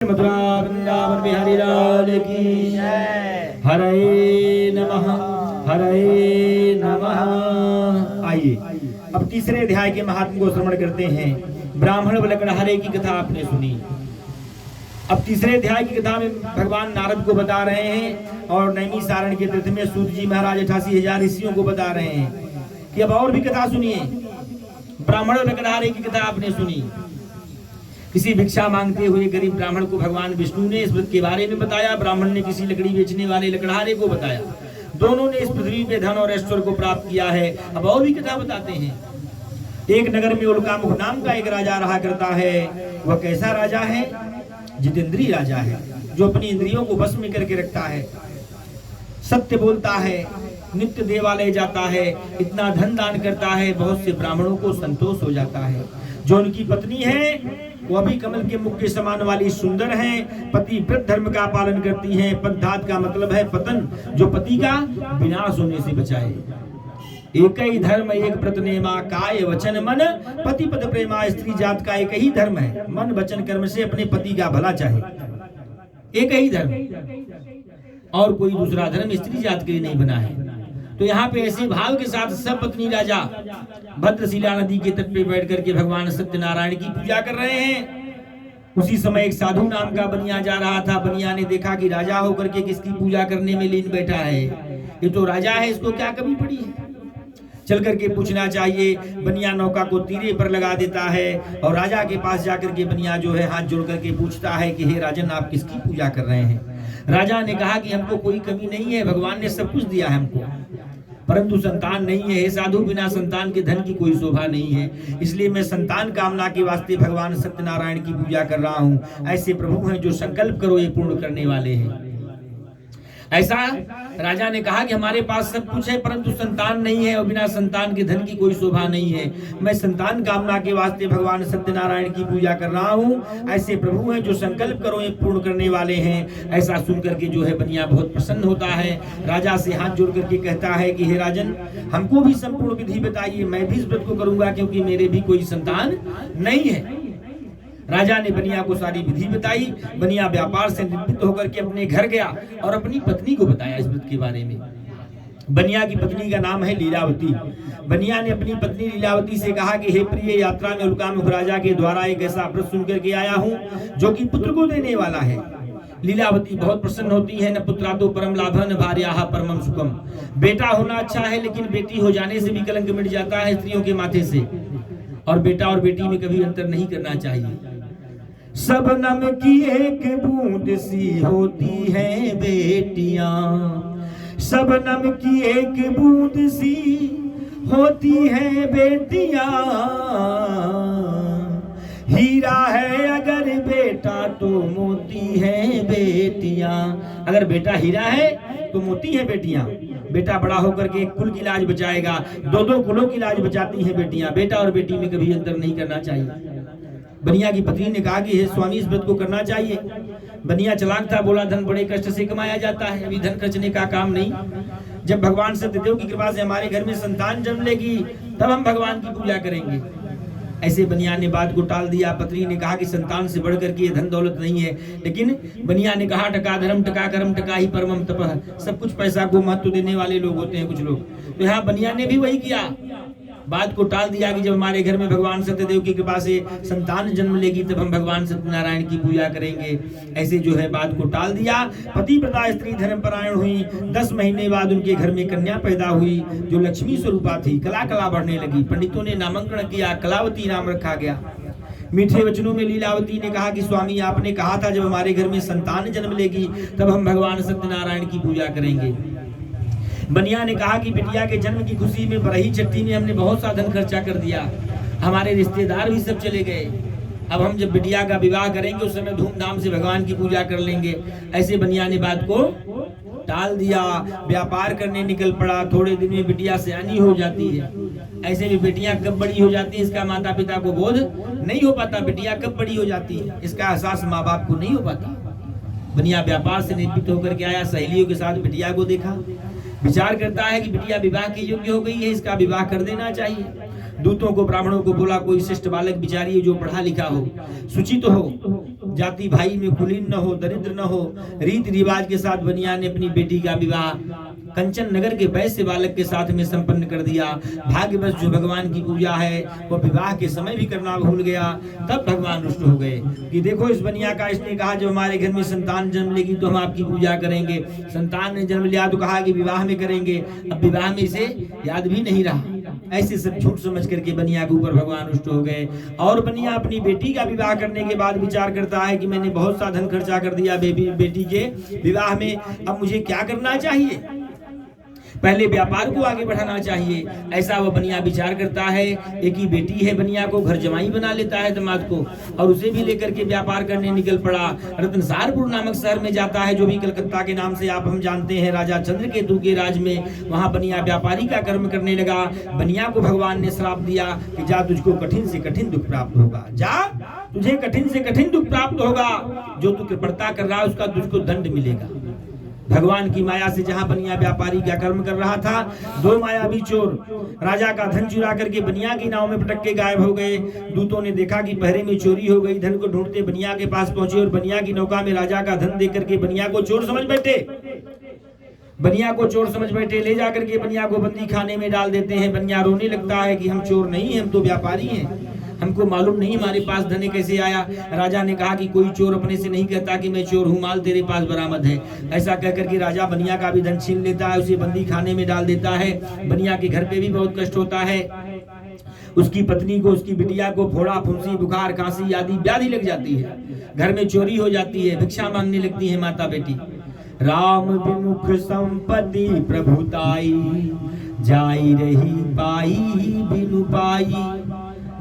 मथुरा वृंदावन बिहारी लाल की जय। हरे नमः हरे नमः। आइए अब तीसरे अध्याय के महात्म को श्रवण करते हैं। ब्राह्मण लकड़हारे की कथा आपने सुनी। अब तीसरे अध्याय की कथा में भगवान नारद को बता रहे हैं और नैमिषारण्य के तीर्थ में सूत जी महाराज 88,000 ऋषियों को बता रहे हैं कि अब और भी कथा सुनिए। ब्राह्मण लकड़हारे की कथा आपने सुनी। किसी भिक्षा मांगते हुए गरीब ब्राह्मण को भगवान विष्णु ने इस व्रत के बारे में बताया। ब्राह्मण ने किसी लकड़ी बेचने वाले लकड़हारे को बताया। दोनों ने इस पृथ्वी पे धन और ऐश्वर्य को प्राप्त किया है। अब और भी कथा बताते हैं। एक नगर में उल्कामुख नाम का एक राजा रहा करता है। वह कैसा राजा है? जितेंद्रीय राजा है, जो अपनी इंद्रियों को वश में करके रखता है, सत्य बोलता है, नित्य देवालय जाता है, इतना धन दान करता है, बहुत से ब्राह्मणों को संतोष हो जाता है। जो उनकी पत्नी है वह भी कमल के मुख के समान वाली सुंदर है। पति व्रत धर्म का पालन करती है। पंथात का मतलब है पतन, जो पति का विनाश होने से बचाए। एक ही धर्म एक व्रत नेमा, काय वचन मन पति पद प्रेमा। स्त्री जात का एक ही धर्म है, मन वचन कर्म से अपने पति का भला चाहे। एक ही धर्म और कोई दूसरा धर्म स्त्री जात के लिए नहीं बना है। तो यहाँ पे ऐसे भाव के साथ सब पत्नी राजा भद्रशिला नदी के तट पे बैठ करके भगवान सत्यनारायण की पूजा कर रहे हैं। उसी समय एक साधु नाम का बनिया जा रहा था। बनिया ने देखा कि राजा होकर के किसकी पूजा करने में लीन बैठा है। ये तो राजा है, इसको क्या कमी पड़ी है? चल करके पूछना चाहिए। बनिया नौका को तीरे पर लगा देता है और राजा के पास जाकर के बनिया जो है हाथ जोड़ करके पूछता है कि हे राजन, आप किसकी पूजा कर रहे हैं? राजा ने कहा कि हमको कोई कमी नहीं है, भगवान ने सब कुछ दिया है हमको, परंतु संतान नहीं है। हे साधु, बिना संतान के धन की कोई शोभा नहीं है, इसलिए मैं संतान कामना के वास्ते भगवान सत्यनारायण की पूजा कर रहा हूँ। ऐसे प्रभु हैं जो संकल्प करो ये पूर्ण करने वाले हैं। ऐसा राजा ने कहा कि हमारे पास सब कुछ है परंतु संतान नहीं है और बिना संतान के धन की कोई शोभा नहीं है। मैं संतान कामना के वास्ते भगवान सत्यनारायण की पूजा कर रहा हूँ। ऐसे प्रभु हैं जो संकल्प करो ये पूर्ण करने वाले हैं। ऐसा सुन करके जो है बनिया बहुत प्रसन्न होता है। राजा से हाथ जोड़ करके कहता है कि हे राजन, हमको भी संपूर्ण विधि बताइए, मैं भी इस व्रत को करूंगा क्योंकि मेरे भी कोई संतान नहीं है। राजा ने बनिया को सारी विधि बताई। बनिया व्यापार से निवृत्त होकर के अपने घर गया और अपनी पत्नी को बताया इस व्रत के बारे में। बनिया की पत्नी का नाम है लीलावती। बनिया ने अपनी पत्नी लीलावती से कहा कि हे प्रिय, यात्रा में उल्कामुख राजा के द्वारा एक ऐसा व्रत सुन करके आया हूँ जो कि पुत्र को देने वाला है। लीलावती बहुत प्रसन्न होती है। न पुत्रा तो परम लाभ न भार्या परमम सुखम। बेटा होना अच्छा है लेकिन बेटी हो जाने से भी कलंक मिट जाता है स्त्रियों के माथे से, और बेटा और बेटी में कभी अंतर नहीं करना चाहिए। सबनम की एक बूंद सी होती है बेटियां, सबनम की एक बूंद सी होती है बेटियां। हीरा है अगर बेटा तो मोती है बेटियां। अगर बेटा हीरा है तो मोती है बेटियां। बेटा बड़ा होकर के एक कुल की लाज बचाएगा, दो दो कुलों की लाज बचाती हैं बेटियां। बेटा और बेटी में कभी अंतर नहीं करना चाहिए। बनिया की पत्नी ने कहा कि हे स्वामी, इस व्रत को करना चाहिए। बनिया चालाक था, बोला धन बड़े कष्ट से कमाया जाता है, अभी धन खर्चने का काम नहीं। जब भगवान सत्यदेव की कृपा से हमारे घर में संतान जन्म लेगी तब हम भगवान की पूजा करेंगे। ऐसे बनिया ने बात को टाल दिया। पत्नी ने कहा कि संतान से बढ़कर के धन दौलत नहीं है, लेकिन बनिया ने कहा टका धर्म टका कर्म टका ही परमम तपः। सब कुछ पैसा को महत्व देने वाले लोग होते हैं कुछ लोग। तो यहाँ बनिया ने भी वही किया, बात को टाल दिया कि जब हमारे घर में भगवान सत्यदेव की कृपा से संतान जन्म लेगी तब हम भगवान सत्यनारायण की पूजा करेंगे। ऐसे जो है बात को टाल दिया। पतिव्रता स्त्री धर्मपरायण हुई। 10 महीने बाद उनके घर में कन्या पैदा हुई जो लक्ष्मी स्वरूपा थी। कला कला बढ़ने लगी। पंडितों ने नामांकन किया, कलावती नाम रखा गया। मीठे वचनों में लीलावती ने कहा कि स्वामी, आपने कहा था जब हमारे घर में संतान जन्म लेगी तब हम भगवान सत्यनारायण की पूजा करेंगे। बनिया ने कहा कि बिटिया के जन्म की खुशी में बरही चट्टी में हमने बहुत सा धन खर्चा कर दिया, हमारे रिश्तेदार भी सब चले गए। अब हम जब बिटिया का विवाह करेंगे उस समय धूमधाम से भगवान की पूजा कर लेंगे। ऐसे बनिया ने बात को टाल दिया। व्यापार करने निकल पड़ा। थोड़े दिन में बिटिया सयानी हो जाती है। ऐसे भी बेटियां कब बड़ी हो जाती है इसका माता पिता को बोध नहीं हो पाता। बिटिया कब बड़ी हो जाती है इसका एहसास माँ बाप को नहीं हो पाता। बनिया व्यापार से निवृत्त होकर के आया। सहेलियों के साथ बिटिया को देखा, विचार करता है कि बिटिया विवाह के योग्य हो गई है, इसका विवाह कर देना चाहिए। दूतों को ब्राह्मणों को बोला कोई श्रेष्ठ बालक विचारिए जो पढ़ा लिखा हो, सुचित हो, जाति भाई में कुलीन न हो, दरिद्र न हो। रीति रिवाज के साथ बनिया ने अपनी बेटी का विवाह कंचन नगर के वैश्य बालक के साथ में संपन्न कर दिया। भाग्यवश जो भगवान की पूजा है वो विवाह के समय भी करना भूल गया। तब भगवान रुष्ट हो गए कि देखो इस बनिया का, इसने कहा जब हमारे घर में संतान जन्म लेगी तो हम आपकी पूजा करेंगे। संतान ने जन्म लिया तो कहा कि विवाह में करेंगे, अब विवाह में इसे याद भी नहीं रहा। ऐसे सब झूठ समझ करके बनिया के ऊपर भगवान रुष्ट हो गए। और बनिया अपनी बेटी का विवाह करने के बाद विचार करता है कि मैंने बहुत सा धन खर्चा कर दिया बेटी के विवाह में, अब मुझे क्या करना चाहिए, पहले व्यापार को आगे बढ़ाना चाहिए। ऐसा वो बनिया विचार करता है। एक ही बेटी है बनिया को घर जमाई बना लेता है दामाद को, और उसे भी लेकर के व्यापार करने निकल पड़ा। रतनसारपुर नामक शहर में जाता है, जो भी कलकत्ता के नाम से आप हम जानते हैं, राजा चंद्रकेतु के राज में। वहां बनिया व्यापारी का कर्म करने लगा। बनिया को भगवान ने श्राप दिया कि जा तुझको कठिन से कठिन दुख प्राप्त होगा, जा तुझे कठिन से कठिन दुख प्राप्त होगा, जो तू कृपणता कर रहा है उसका तुझको दंड मिलेगा। भगवान की माया से जहां बनिया व्यापारी क्या कर्म कर रहा था, दो मायावी चोर राजा का धन चुरा करके बनिया की नाव में पटक के गायब हो गए। दूतों ने देखा कि पहरे में चोरी हो गई। धन को ढूंढते बनिया के पास पहुंचे और बनिया की नौका में राजा का धन देकर के बनिया को चोर समझ बैठे। बनिया को चोर समझ बैठे, ले जाकर के बनिया को बंदी खाने में डाल देते हैं। बनिया रोने लगता है कि हम चोर नहीं हैं, हम तो व्यापारी हैं, हमको मालूम नहीं हमारे पास धन कैसे आया। राजा ने कहा कि कोई चोर अपने से नहीं कहता कि मैं चोर हूँ, माल तेरे पास बरामद है। ऐसा कहकर के राजा बनिया का भी धन छीन लेता है, उसे बंदी खाने में डाल देता है। बनिया के घर पे भी बहुत कष्ट होता है। उसकी पत्नी को, उसकी बिटिया को फोड़ा, फुंसी, बुखार, खांसी आदि व्याधि लग जाती है। घर में चोरी हो जाती है, भिक्षा मांगने लगती है माता बेटी। राम विमुख संपत्ति प्रभुताई, जाई रही पाई बिनु पाई।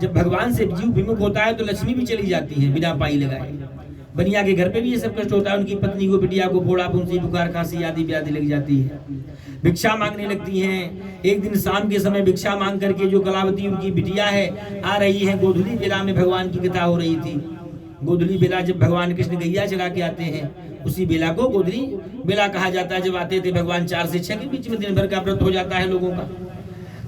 जब भगवान से जीव विमुख होता है तो लक्ष्मी भी चली जाती है बिना पाई लगाए। बनिया के घर पे भी ये सब कष्ट होता है। उनकी पत्नी को, बिटिया को फोड़ा, फुंसी, बुखार, खांसी आदि व्याधि लग जाती है। भिक्षा मांगने लगती हैं। एक दिन शाम के समय भिक्षा मांग करके जो कलावती उनकी बिटिया है आ रही है। गोधूली बेला में भगवान की कथा हो रही थी। गोधूली बेला जब भगवान कृष्ण गैया चरा के आते हैं, उसी बेला को गोधूली बेला कहा जाता है। जब आते थे भगवान 4 से 6 के बीच में दिन भर का व्रत हो जाता है लोगों का।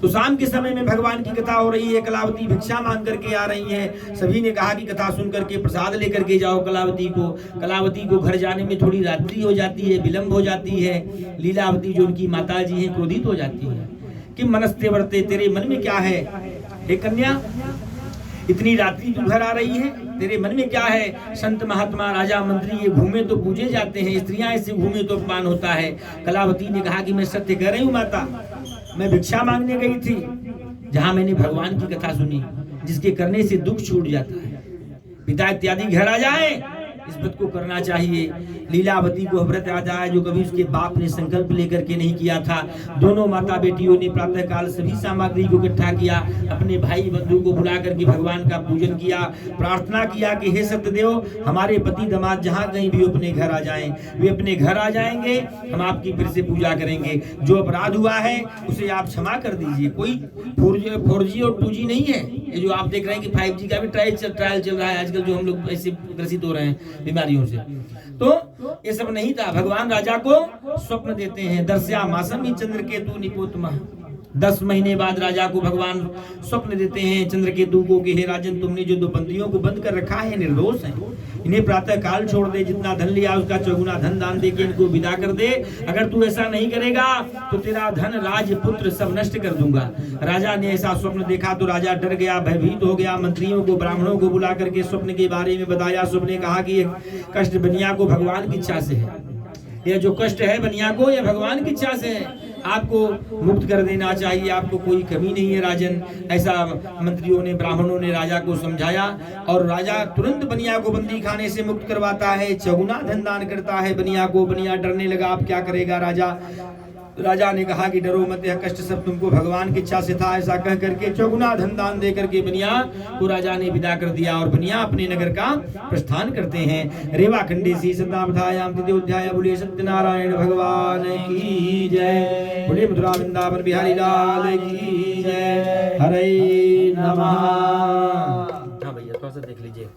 तो शाम के समय में भगवान की कथा हो रही है। कलावती भिक्षा मांग करके आ रही है। सभी ने कहा कि कथा सुन करके प्रसाद लेकर के जाओ कलावती को। कलावती को घर जाने में थोड़ी रात्रि हो जाती है, विलंब हो जाती है। लीलावती जो उनकी माता जी हैं क्रोधित हो जाती है कि मनस्ते वर्ते, तेरे मन में क्या है हे कन्या, इतनी रात्रि तू घर आ रही है, तेरे मन में क्या है। संत महात्मा, राजा, मंत्री ये घूमे तो पूजे जाते हैं, स्त्रियां ऐसे घूमे तो अपमान होता है। कलावती ने कहा कि मैं सत्य कह रही हूँ माता, मैं भिक्षा मांगने गई थी जहां मैंने भगवान की कथा सुनी, जिसके करने से दुख छूट जाता है। पिता इत्यादि घर आ जाए, इस व्रत को करना चाहिए। लीलावती को व्रत आता है जो कभी उसके बाप ने संकल्प लेकर के नहीं किया था। दोनों माता बेटियों ने प्रातः काल सभी सामग्री को इकट्ठा किया, अपने भाई बंधु को बुला करके भगवान का पूजन किया, प्रार्थना किया कि हे सत्यदेव, हमारे पति दामाद जहाँ कहीं भी अपने घर आ जाएं, वे अपने घर आ जाएंगे, हम आपकी फिर से पूजा करेंगे। जो अपराध हुआ है उसे आप क्षमा कर दीजिए। कोई 4G और 2G नहीं है। ये जो आप देख रहे हैं कि 5G का भी ट्रायल चल रहा है आजकल, जो हम लोग ऐसे ग्रसित हो रहे हैं बीमारियों से, तो ये सब नहीं था। भगवान राजा को स्वप्न देते हैं। दर्शया मासम ही चंद्रकेतु निपोतमः। 10 महीने बाद राजा को भगवान स्वप्न देते हैं चंद्रकेतु को कि हे राजन, तुमने जो 2 बंदियों को बंद कर रखा है निर्दोष है, इन्हें प्रातः काल छोड़ दे, जितना धन लिया उसका चौगुना धन दान दे के इनको विदा कर दे। अगर तू ऐसा नहीं करेगा तो तेरा धन, राज, पुत्र सब नष्ट कर दूंगा। राजा ने ऐसा स्वप्न देखा तो राजा डर गया, भयभीत हो गया। मंत्रियों को, ब्राह्मणों को बुला करके स्वप्न के बारे में बताया। स्वप्न ने कहा कि ये कष्ट बनिया को भगवान की इच्छा से है, यह जो कष्ट है बनिया को, यह भगवान की इच्छा से है, आपको मुक्त कर देना चाहिए, आपको कोई कमी नहीं है राजन। ऐसा मंत्रियों ने, ब्राह्मणों ने राजा को समझाया और राजा तुरंत बनिया को बंदी खाने से मुक्त करवाता है, चौगुना धन दान करता है बनिया को। बनिया डरने लगा, अब क्या करेगा राजा। राजा ने कहा कि डरो मत, यह कष्ट सब तुमको भगवान की इच्छा से था। ऐसा कह करके चौगुना धन दान दे करके बनिया को राजा ने विदा कर दिया और बनिया अपने नगर का प्रस्थान करते हैं। रेवा खंडे सी सदावधायाम तृतीयोध्याय। बोले सत्यनारायण भगवान की जय। बोले मथुरा वृंदावन बिहारी लाल की जय। हरे नमः। हाँ भैया थोड़ा सा देख लीजिए।